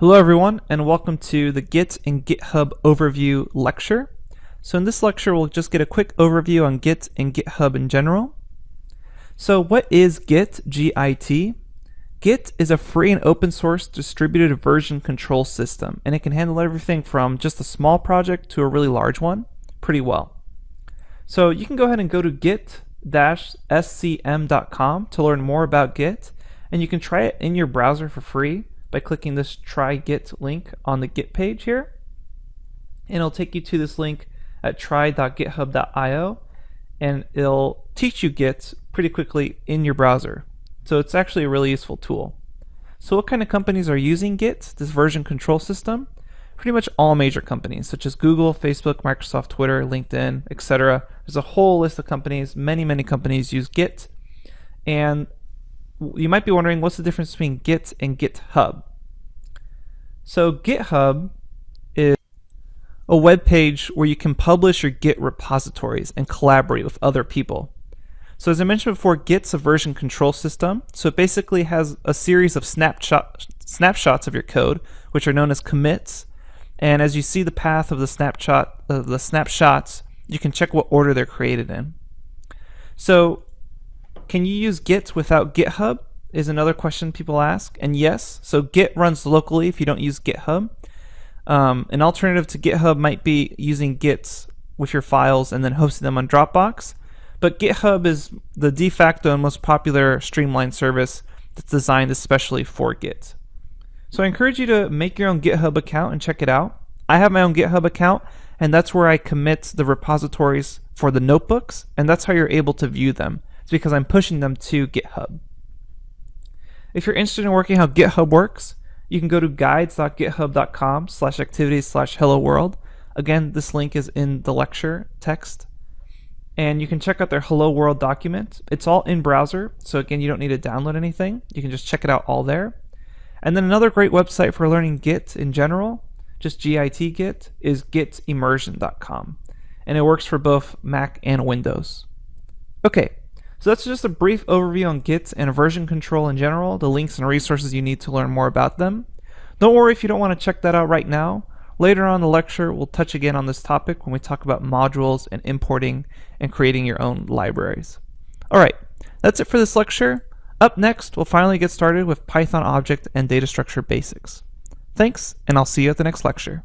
Hello everyone, and welcome to the Git and GitHub overview lecture. So in this lecture we'll just get a quick overview on Git and GitHub in general. So what is Git, G-I-T? Git is a free and open source distributed version control system, and it can handle everything from just a small project to a really large one pretty well. So you can go ahead and go to git-scm.com to learn more about Git, and you can try it in your browser for free by clicking this try Git link on the Git page here, and it'll take you to this link at try.github.io, and it'll teach you Git pretty quickly in your browser. So it's actually a really useful tool. So what kind of companies are using Git, this version control system? Pretty much all major companies such as Google, Facebook, Microsoft, Twitter, LinkedIn, etc. There's a whole list of companies. Many companies use Git, and you might be wondering, what's the difference between Git and GitHub? So GitHub is a web page where you can publish your Git repositories and collaborate with other people. So as I mentioned before, Git's a version control system. So it basically has a series of snapshots of your code, which are known as commits. And as you see the path of the snapshots, you can check what order they're created in. So can you use Git without GitHub is another question people ask, and yes. So Git runs locally if you don't use GitHub. An alternative to GitHub might be using Git with your files and then hosting them on Dropbox, but GitHub is the de facto and most popular streamlined service that's designed especially for Git. So I encourage you to make your own GitHub account and check it out. I have my own GitHub account, and that's where I commit the repositories for the notebooks, and that's how you're able to view them. It's because I'm pushing them to GitHub. If you're interested in working how GitHub works, you can go to guides.github.com/activities/hello world. Again, this link is in the lecture text, and you can check out their hello world document. It's all in browser, so again, you don't need to download anything. You can just check it out all there. And then another great website for learning Git in general, just Git Git, is gitimmersion.com, and it works for both Mac and Windows. Okay. So that's just a brief overview on Git and version control in general, the links and resources you need to learn more about them. Don't worry if you don't want to check that out right now. Later on in the lecture, we'll touch again on this topic when we talk about modules and importing and creating your own libraries. Alright, that's it for this lecture. Up next, we'll finally get started with Python object and data structure basics. Thanks, and I'll see you at the next lecture.